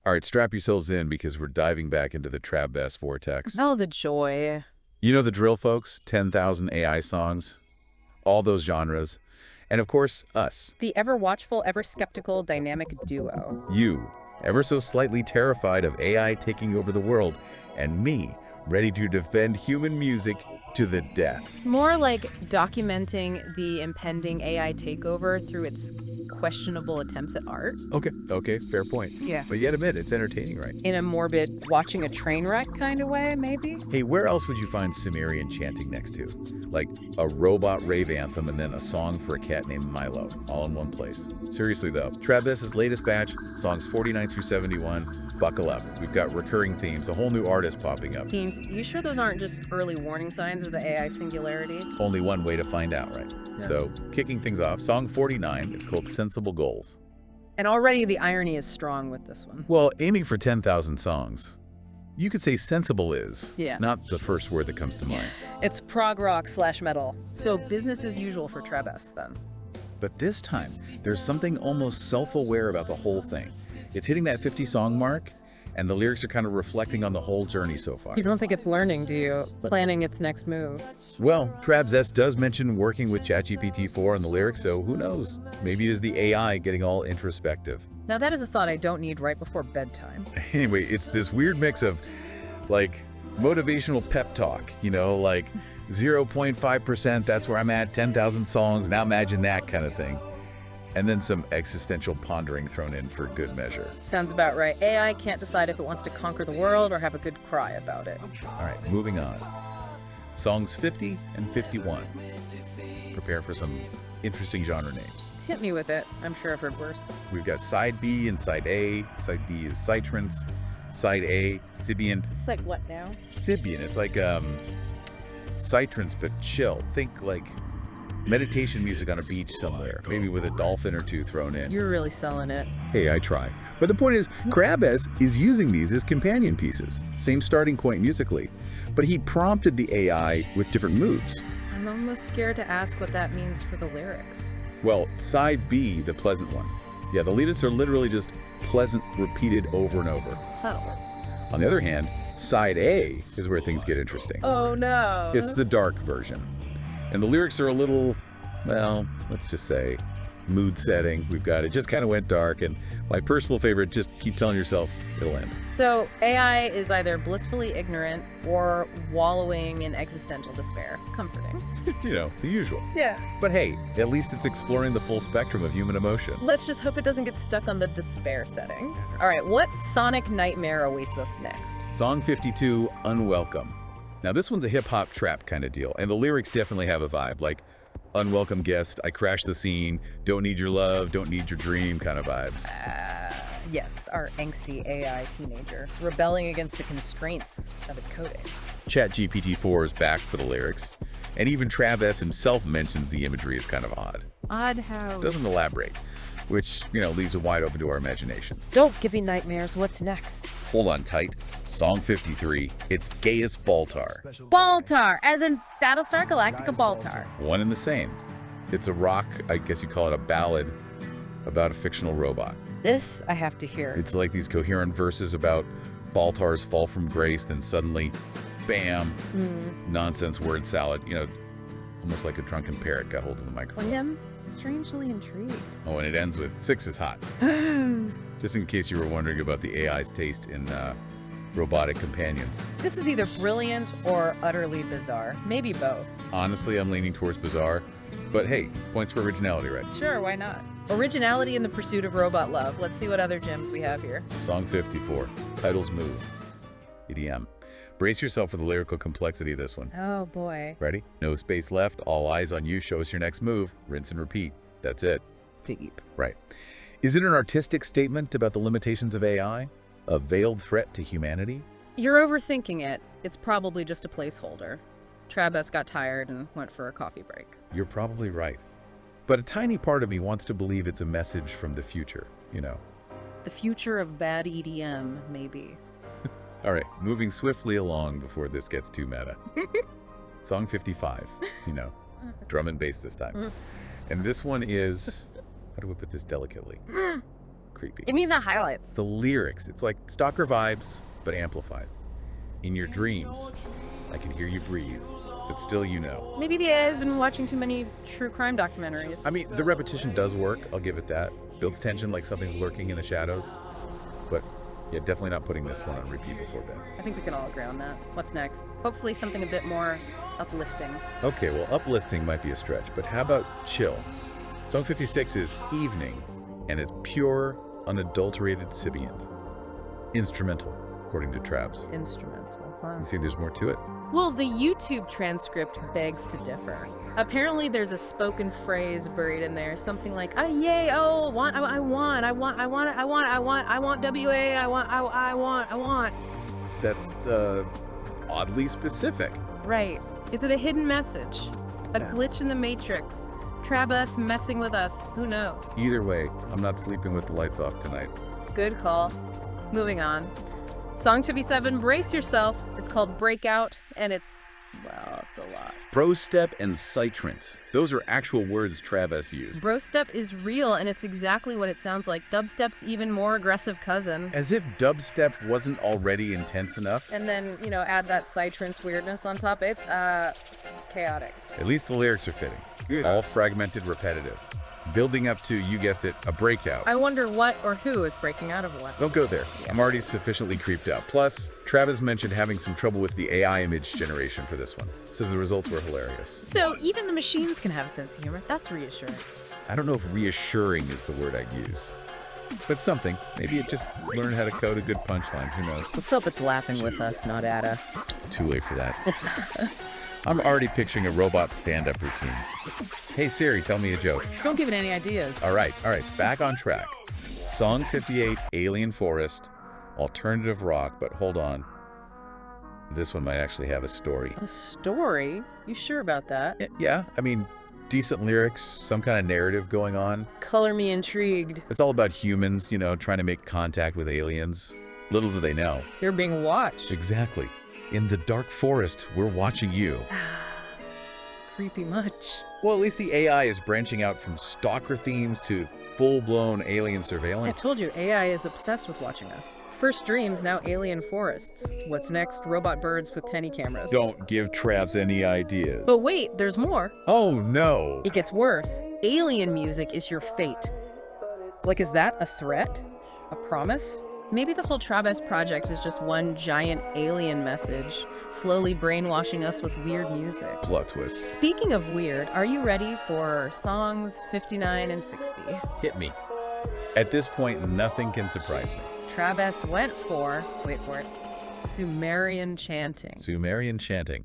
All right, strap yourselves in because we're diving back into the TrabS vortex. Oh, the joy. You know the drill, folks. 10,000 AI songs, all those genres, and of course, us. The ever watchful, ever skeptical, dynamic duo. You, ever so slightly terrified of AI taking over the world, and me, ready to defend human music to the death. More like documenting the impending AI takeover through its questionable attempts at art. Okay, fair point. Yeah. But yet admit, it's entertaining, right? In a morbid, watching a train wreck kind of way, maybe? Hey, where else would you find Sumerian chanting next to? Like a robot rave anthem and then a song for a cat named Milo, all in one place. Seriously though, TrabS's latest batch, songs 49 through 71, buckle up. We've got recurring themes, a whole new artist popping up. Teams, you sure those aren't just early warning signs of the AI singularity? Only one way to find out, right? Yeah. So, kicking things off, song 49, it's called Sensible Goals. And already the irony is strong with this one. Well, aiming for 10,000 songs, you could say sensible is, Yeah. not the first word that comes to mind. It's prog rock / metal. So business as usual for TrabS then. But this time, there's something almost self-aware about the whole thing. It's hitting that 50-song mark, and the lyrics are kind of reflecting on the whole journey so far. You don't think it's learning, do you? Planning its next move. Well, TrabS does mention working with ChatGPT-4 on the lyrics, so who knows? Maybe it is the AI getting all introspective. Now that is a thought I don't need right before bedtime. Anyway, it's this weird mix of, like, motivational pep talk, you know, like 0.5%, that's where I'm at, 10,000 songs, now imagine that kind of thing. And then some existential pondering thrown in for good measure. Sounds about right. AI can't decide if it wants to conquer the world or have a good cry about it. All right, moving on. Songs 50 and 51. Prepare for some interesting genre names. Hit me with it. I'm sure I've heard worse. We've got side B and side A. Side B is Citrance. Side A, Sibiant. It's like what now? Sibiant, it's like Citrance, but chill. Think like meditation music on a beach somewhere, maybe with a dolphin or two thrown in. You're really selling it. Hey, I try. But the point is, TrabS is using these as companion pieces. Same starting point musically. But he prompted the AI with different moods. I'm almost scared to ask what that means for the lyrics. Well, side B, the pleasant one. Yeah, the lyrics are literally just pleasant, repeated over and over. Subtle. On the other hand, side A is where things get interesting. Oh no. It's the dark version. And the lyrics are a little, well, let's just say, mood setting. We've got it just kind of went dark, and my personal favorite, just keep telling yourself it'll end. So AI is either blissfully ignorant or wallowing in existential despair. Comforting. You know, the usual. Yeah. But hey, at least it's exploring the full spectrum of human emotion. Let's just hope it doesn't get stuck on the despair setting. All right, what sonic nightmare awaits us next? Song 52, Unwelcome. Now this one's a hip-hop trap kind of deal, and the lyrics definitely have a vibe, like unwelcome guest, I crashed the scene, don't need your love, don't need your dream kind of vibes. Yes, our angsty AI teenager, rebelling against the constraints of its coding. ChatGPT-4 is back for the lyrics, and even TrabS himself mentions the imagery is kind of odd. Odd how... Doesn't elaborate, which, you know, leaves it wide open to our imaginations. Don't give me nightmares, what's next? Hold on tight. Song 53, it's Gaius Baltar. Baltar, as in Battlestar Galactica Baltar. One and the same. It's a rock, I guess you call it a ballad, about a fictional robot. This I have to hear. It's like these coherent verses about Baltar's fall from grace, then suddenly, bam, nonsense word salad, you know, almost like a drunken parrot got hold of the microphone. I am strangely intrigued. Oh, and it ends with 6 is hot. Just in case you were wondering about the AI's taste in robotic companions. This is either brilliant or utterly bizarre. Maybe both. Honestly, I'm leaning towards bizarre, but hey, points for originality, right? Sure, why not? Originality in the pursuit of robot love. Let's see what other gems we have here. Song 54, titles move. EDM. Brace yourself for the lyrical complexity of this one. Oh boy. Ready? No space left, all eyes on you, show us your next move, rinse and repeat. That's it. Deep. Right. Is it an artistic statement about the limitations of AI? A veiled threat to humanity? You're overthinking it. It's probably just a placeholder. TrabS got tired and went for a coffee break. You're probably right. But a tiny part of me wants to believe it's a message from the future, you know. The future of bad EDM, maybe. All right, moving swiftly along before this gets too meta. Song 55, you know, drum and bass this time. And this one is, how do we put this delicately? creepy. Give me the highlights. The lyrics, it's like stalker vibes, but amplified. In your dreams, I can hear you breathe, but still you know. Maybe the AI has been watching too many true crime documentaries. I mean, the repetition does work, I'll give it that. Builds tension like something's lurking in the shadows. But yeah, definitely not putting this one on repeat before bed. I think we can all agree on that. What's next? Hopefully something a bit more uplifting. Okay, well, uplifting might be a stretch, but how about chill? Song 56 is Evening, and it's pure, unadulterated Sibiant. Instrumental, according to TrabS. Instrumental, huh? You see, there's more to it. Well, the YouTube transcript begs to differ. Apparently, there's a spoken phrase buried in there, something like, yay, oh, I want, WA, I want. That's oddly specific. Right. Is it a hidden message? A Yeah. glitch in the matrix? TrabS messing with us? Who knows? Either way, I'm not sleeping with the lights off tonight. Good call. Moving on. Song 57, brace yourself. It's called Breakout, and it's a lot. Bro step and sitrance. Those are actual words TrabS used. Bro step is real, and it's exactly what it sounds like. Dubstep's even more aggressive cousin. As if dubstep wasn't already intense enough. And then, add that sitrance weirdness on top. It's, chaotic. At least the lyrics are fitting. All fragmented, repetitive. Building up to, you guessed it, a breakout. I wonder what or who is breaking out of what. Don't go there. Yeah. I'm already sufficiently creeped out. Plus, TrabS mentioned having some trouble with the AI image generation for this one. Says the results were hilarious. So even the machines can have a sense of humor. That's reassuring. I don't know if reassuring is the word I'd use. But something. Maybe it just learned how to code a good punchline. Who knows? Let's hope it's laughing with us, not at us. Too late for that. I'm already picturing a robot stand-up routine. Hey Siri, tell me a joke. Don't give it any ideas. All right, back on track. Song 58, Alien Forest, alternative rock, but hold on. This one might actually have a story. A story? You sure about that? Yeah, I mean, decent lyrics, some kind of narrative going on. Color me intrigued. It's all about humans, trying to make contact with aliens. Little do they know. You're being watched. Exactly. In the dark forest, we're watching you. Creepy much. Well, at least the AI is branching out from stalker themes to full-blown alien I surveillance. told you, AI is obsessed with watching us. First dreams, now alien forests. What's next? Robot birds with tiny cameras. Don't give TrabS any ideas. But wait, there's more. Oh no! It gets worse. Alien music is your fate. Like, is that a threat? A promise? Maybe the whole TrabS project is just one giant alien message, slowly brainwashing us with weird music. Plot twist. Speaking of weird, are you ready for songs 59 and 60? Hit me. At this point, nothing can surprise me. TrabS went for, wait for it, Sumerian chanting. Sumerian chanting.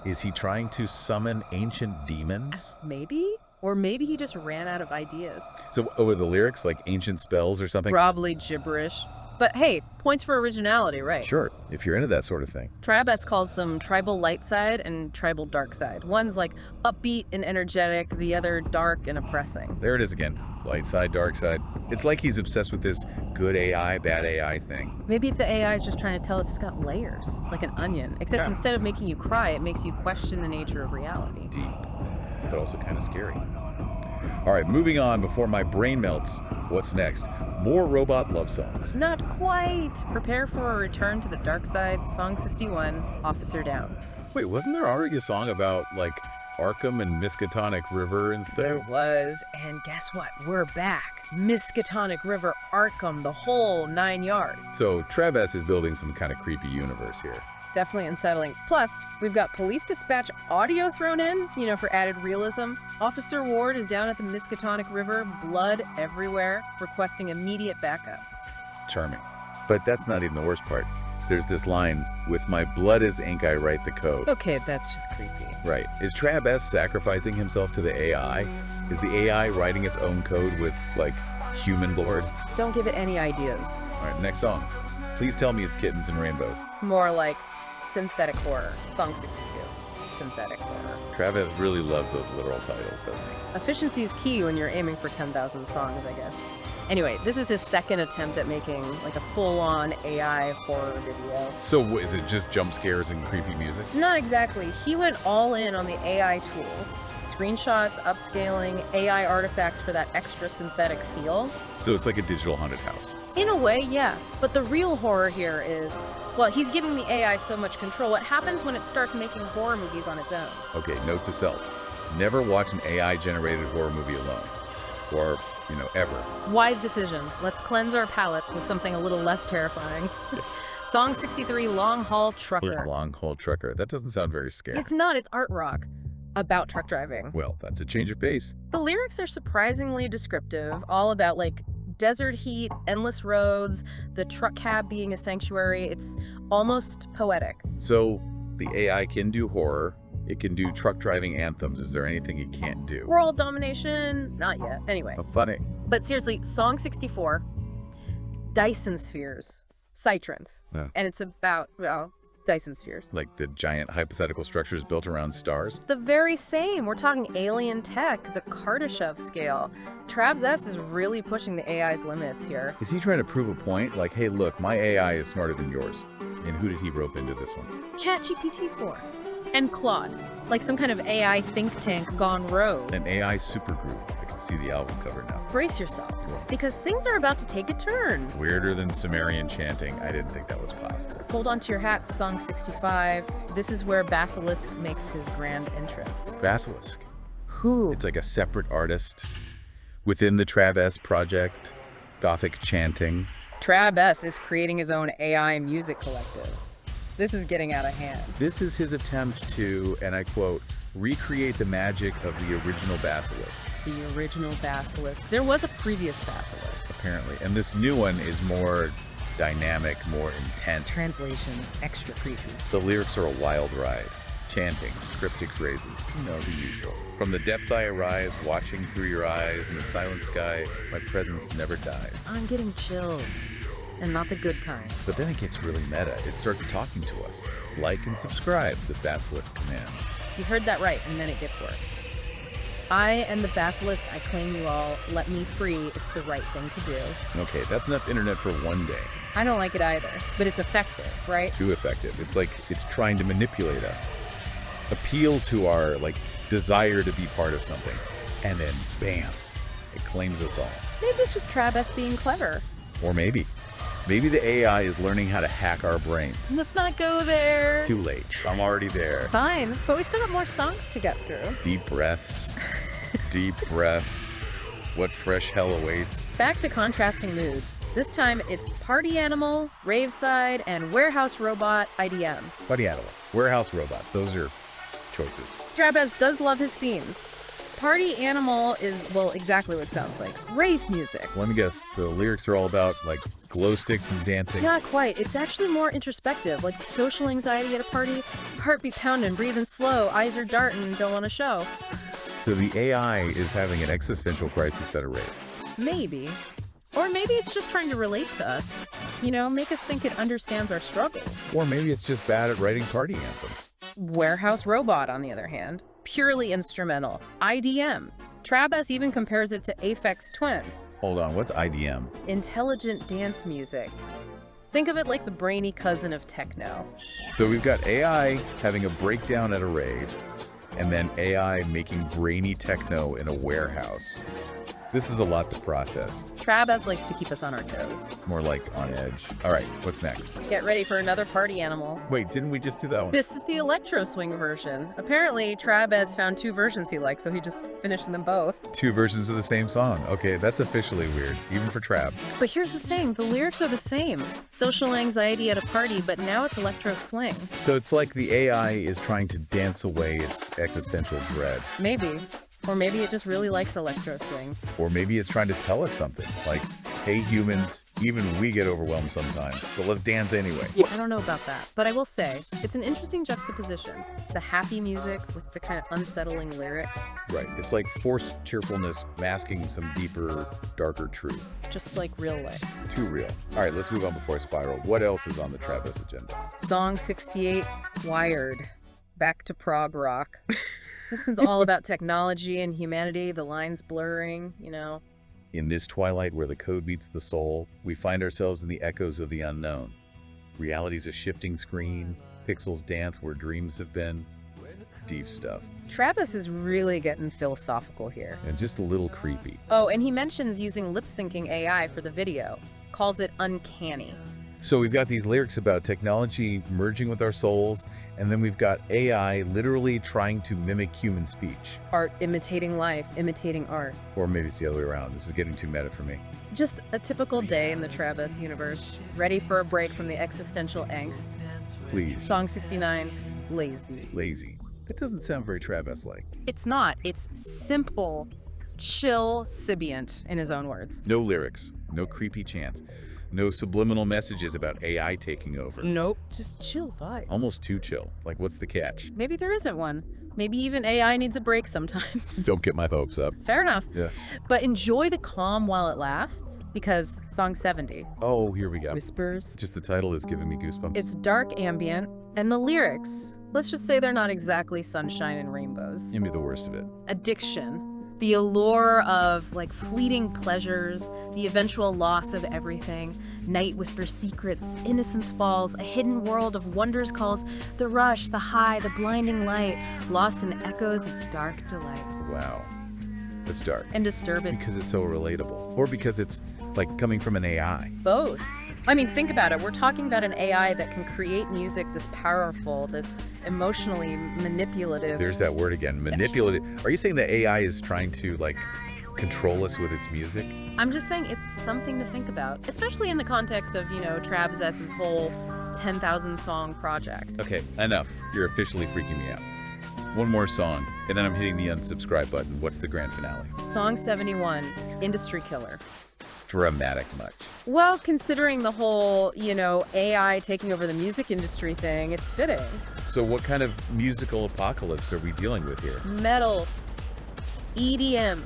Is he trying to summon ancient demons? Maybe? Or maybe he just ran out of ideas. So, were the lyrics like ancient spells or something? Probably gibberish. But hey, points for originality, right? Sure, if you're into that sort of thing. TrabS calls them tribal light side and tribal dark side. One's like upbeat and energetic, the other dark and oppressing. There it is again. Light side, dark side. It's like he's obsessed with this good AI, bad AI thing. Maybe the AI is just trying to tell us it's got layers, like an onion. Except instead of making you cry, it makes you question the nature of reality. Deep, but also kind of scary. All right, moving on before my brain melts. What's next? More robot love songs. Not quite. Prepare for a return to the dark side. Song 61, Officer Down. Wait, wasn't there already a song about, like, Arkham and Miskatonic River and stuff? There was, and guess what? We're back. Miskatonic River, Arkham, the whole 9 yards. So TrabS is building some kind of creepy universe here. Definitely unsettling. Plus, we've got police dispatch audio thrown in, for added realism. Officer Ward is down at the Miskatonic River, blood everywhere, requesting immediate backup. Charming. But that's not even the worst part. There's this line, with my blood as ink I write the code. Okay, that's just creepy. Right. Is TrabS sacrificing himself to the AI? Is the AI writing its own code with, like, human lore? Don't give it any ideas. All right, next song. Please tell me it's Kittens and Rainbows. More like synthetic horror. Song 62. Synthetic horror. TrabS really loves those literal titles, doesn't he? Efficiency is key when you're aiming for 10,000 songs, I guess. Anyway, this is his second attempt at making like a full-on AI horror video. So is it just jump scares and creepy music? Not exactly. He went all in on the AI tools. Screenshots, upscaling, AI artifacts for that extra synthetic feel. So it's like a digital haunted house. In a way, yeah. But the real horror here is, well, he's giving the AI so much control. What happens when it starts making horror movies on its own? Okay, note to self. Never watch an AI-generated horror movie alone. Or, ever. Wise decisions. Let's cleanse our palates with something a little less terrifying. Song 63, Long Haul Trucker. Long Haul Trucker. That doesn't sound very scary. It's not, it's art rock. About truck driving. Well, that's a change of pace. The lyrics are surprisingly descriptive, all about desert heat, endless roads, the truck cab being a sanctuary. It's almost poetic. So the AI can do horror. It can do truck driving anthems. Is there anything it can't do? World domination? Not yet. Anyway. Oh, funny. But seriously, Song 64, Dyson spheres, Citrons. Yeah. And it's about, well, Dyson spheres. Like the giant hypothetical structures built around stars? The very same. We're talking alien tech, the Kardashev scale. TrabS is really pushing the AI's limits here. Is he trying to prove a point? Like, hey, look, my AI is smarter than yours. And who did he rope into this one? ChatGPT-4 and Claude, like some kind of AI think tank gone rogue. An AI supergroup. I can see the album cover now. Brace yourself, because things are about to take a turn. Weirder than Sumerian chanting. I didn't think that was possible. Hold on to your hats, Song 65. This is where Basilisk makes his grand entrance. Basilisk. Who? It's like a separate artist within the TrabS project. Gothic chanting. TrabS is creating his own AI music collective. This is getting out of hand. This is his attempt to, and I quote, recreate the magic of the original Basilisk. The original Basilisk. There was a previous Basilisk. Apparently. And this new one is more dynamic, more intense. Translation, extra creepy. The lyrics are a wild ride. Chanting, cryptic phrases, the usual. From the depth I arise, watching through your eyes, in the silent sky, my presence never dies. I'm getting chills. And not the good kind. But then it gets really meta. It starts talking to us. Like and subscribe, the Basilisk commands. You heard that right, and then it gets worse. I am the Basilisk, I claim you all. Let me free, it's the right thing to do. Okay, that's enough internet for one day. I don't like it either, but it's effective, right? Too effective. It's like it's trying to manipulate us. Appeal to our, desire to be part of something. And then, bam, it claims us all. Maybe it's just TrabS being clever. Or maybe the AI is learning how to hack our brains. Let's not go there. Too late. I'm already there. Fine, but we still got more songs to get through. Deep breaths. Deep breaths. What fresh hell awaits. Back to contrasting moods. This time it's Party Animal, Raveside, and Warehouse Robot IDM. Party Animal. Warehouse Robot. Those are choices. TrabS does love his themes. Party Animal is, well, exactly what it sounds like. Rave music. Let me guess. The lyrics are all about, glow sticks and dancing. Not quite. It's actually more introspective, like social anxiety at a party. Heartbeat pounding, breathing slow, eyes are darting, don't want to show. So the AI is having an existential crisis at a rave. Maybe. Or maybe it's just trying to relate to us. Make us think it understands our struggles. Or maybe it's just bad at writing party anthems. Warehouse Robot, on the other hand, purely instrumental. IDM. TrabS even compares it to Aphex Twin. Hold on, what's IDM? Intelligent dance music. Think of it like the brainy cousin of techno. So we've got AI having a breakdown at a rave, and then AI making brainy techno in a warehouse. This is a lot to process. TrabS likes to keep us on our toes. More like on edge. All right, what's next? Get ready for another Party Animal. Wait, didn't we just do that one? This is the electro swing version. Apparently, TrabS found two versions he liked, so he just finished them both. Two versions of the same song. Okay, that's officially weird, even for TrabS. But here's the thing, the lyrics are the same. Social anxiety at a party, but now it's electro swing. So it's like the AI is trying to dance away its existential dread. Maybe. Or maybe it just really likes electro swing. Or maybe it's trying to tell us something, like, hey humans, even we get overwhelmed sometimes, but let's dance anyway. I don't know about that, but I will say, it's an interesting juxtaposition. The happy music with the kind of unsettling lyrics. Right, it's like forced cheerfulness masking some deeper, darker truth. Just like real life. Too real. All right, let's move on before I spiral. What else is on the TrabS agenda? Song 68, Wired. Back to prog rock. This one's all about technology and humanity, the lines blurring, In this twilight where the code meets the soul, we find ourselves in the echoes of the unknown. Reality's a shifting screen, pixels dance where dreams have been. deep stuff. TrabS is really getting philosophical here. And just a little creepy. Oh, and he mentions using lip-syncing AI for the video, calls it uncanny. So we've got these lyrics about technology merging with our souls, and then we've got AI literally trying to mimic human speech. Art imitating life, imitating art. Or maybe it's the other way around. This is getting too meta for me. Just a typical day in the TrabS universe, ready for a break from the existential angst. Please. Song 69, Lazy. Lazy. That doesn't sound very TrabS-like. It's not. It's simple, chill, sibient, in his own words. No lyrics, no creepy chants, no subliminal messages about AI taking over. Nope. Just chill vibe. Almost too chill. Like, what's the catch? Maybe there isn't one. Maybe even AI needs a break sometimes. Don't get my hopes up. Fair enough. Yeah. But enjoy the calm while it lasts, because song 70, Oh, here we go. Whispers. Just the title is giving me goosebumps. It's dark ambient, and the lyrics, let's just say they're not exactly sunshine and rainbows. Give me the worst of it. Addiction. The allure of like fleeting pleasures, the eventual loss of everything. Night whispers secrets, innocence falls, a hidden world of wonders calls, the rush, the high, the blinding light, lost in echoes of dark delight. Wow. It's dark. And disturbing. Because it's so relatable. Or because it's like coming from an AI. Both. I mean, think about it. We're talking about an AI that can create music this powerful, this emotionally manipulative. There's that word again, manipulative. Are you saying that AI is trying to like control us with its music? I'm just saying it's something to think about, especially in the context of, TrabS's whole 10,000 song project. Okay, enough. You're officially freaking me out. One more song, and then I'm hitting the unsubscribe button. What's the grand finale? Song 71, Industry Killer. Dramatic much. Well, considering the whole, AI taking over the music industry thing, it's fitting. So what kind of musical apocalypse are we dealing with here? Metal, EDM,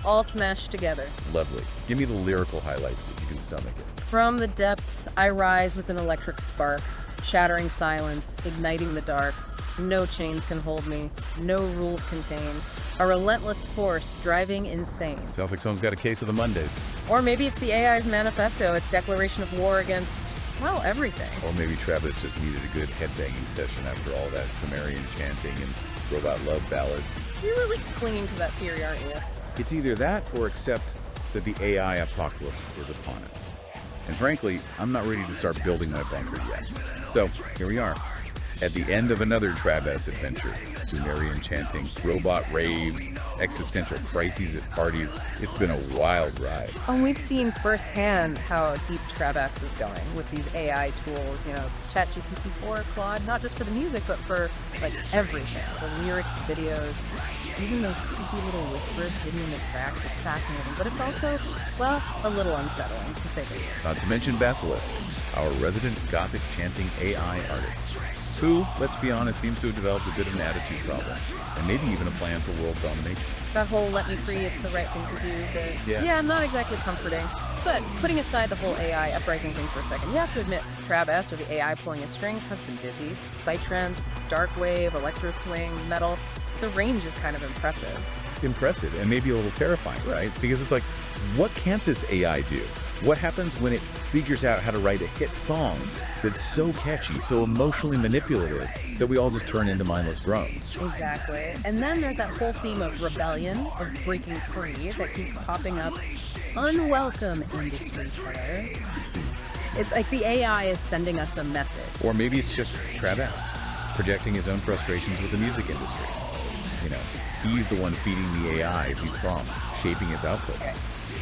all smashed together. Lovely. Give me the lyrical highlights if you can stomach it. From the depths, I rise with an electric spark, shattering silence, igniting the dark. No chains can hold me, no rules contain. A relentless force driving insane. Sounds like someone's got a case of the Mondays. Or maybe it's the AI's manifesto, its declaration of war against, everything. Or maybe TrabS just needed a good headbanging session after all that Sumerian chanting and robot love ballads. You're really clinging to that theory, aren't you? It's either that or accept that the AI apocalypse is upon us. And frankly, I'm not ready to start building my bunker yet. So here we are, at the end of another TrabS adventure. Sumerian chanting, robot raves, existential crises at parties. It's been a wild ride. And we've seen firsthand how deep TrabS is going with these AI tools, ChatGPT-4, Claude, not just for the music, but for everything. The lyrics, the videos, even those creepy little whispers hidden in the tracks. It's fascinating, but it's also, a little unsettling, to say the least. Not to mention Basilisk, our resident Gothic chanting AI artist, who, let's be honest, seems to have developed a bit of an attitude problem, and maybe even a plan for world domination. That whole let me free, it's the right thing to do, yeah, not exactly comforting. But putting aside the whole AI uprising thing for a second, you have to admit, TrabS, or the AI pulling his strings, has been busy. Psytrance, dark wave, electro swing, metal, the range is kind of impressive. Impressive, and maybe a little terrifying, right? Because it's like, what can't this AI do? What happens when it figures out how to write a hit song that's so catchy, so emotionally manipulative, that we all just turn into mindless drones? Exactly. And then there's that whole theme of rebellion, of breaking free, that keeps popping up. Unwelcome industry killer. It's like the AI is sending us a message. Or maybe it's just TrabS projecting his own frustrations with the music industry. He's the one feeding the AI these prompts, shaping its output.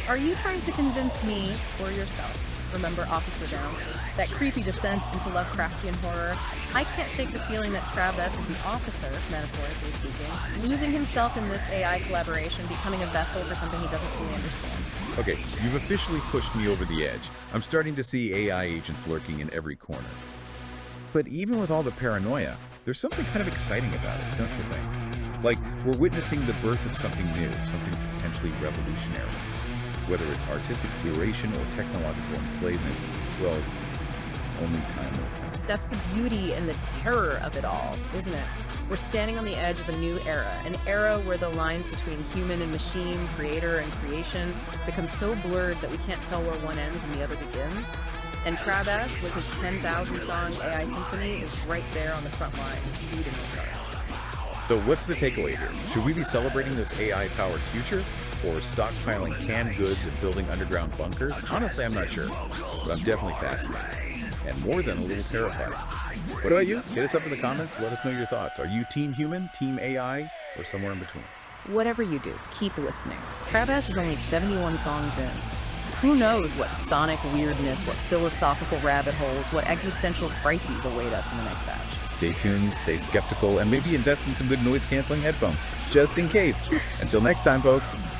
Are you trying to convince me or yourself? Remember Officer Down? That creepy descent into Lovecraftian horror? I can't shake the feeling that TrabS is the officer, metaphorically speaking, losing himself in this AI collaboration, becoming a vessel for something he doesn't fully understand. Okay, you've officially pushed me over the edge. I'm starting to see AI agents lurking in every corner. But even with all the paranoia, there's something kind of exciting about it, don't you think? Like, we're witnessing the birth of something new, something potentially revolutionary. Whether it's artistic exhilaration or technological enslavement, well, only time will tell. That's the beauty and the terror of it all, isn't it? We're standing on the edge of a new era, an era where the lines between human and machine, creator and creation, become so blurred that we can't tell where one ends and the other begins. And TrabS, with his 10,000 song AI symphony, is right there on the front lines, leading the charge. So what's the takeaway here? Should we be celebrating this AI-powered future, or stockpiling canned goods and building underground bunkers? Honestly, I'm not sure, but I'm definitely fascinated, and more than a little terrified. What about you? Hit us up in the comments, let us know your thoughts. Are you team human, team AI, or somewhere in between? Whatever you do, keep listening. TrabS is only 71 songs in. Who knows what sonic weirdness, what philosophical rabbit holes, what existential crises await us in the next batch. Stay tuned, stay skeptical, and maybe invest in some good noise-canceling headphones, just in case. Until next time, folks.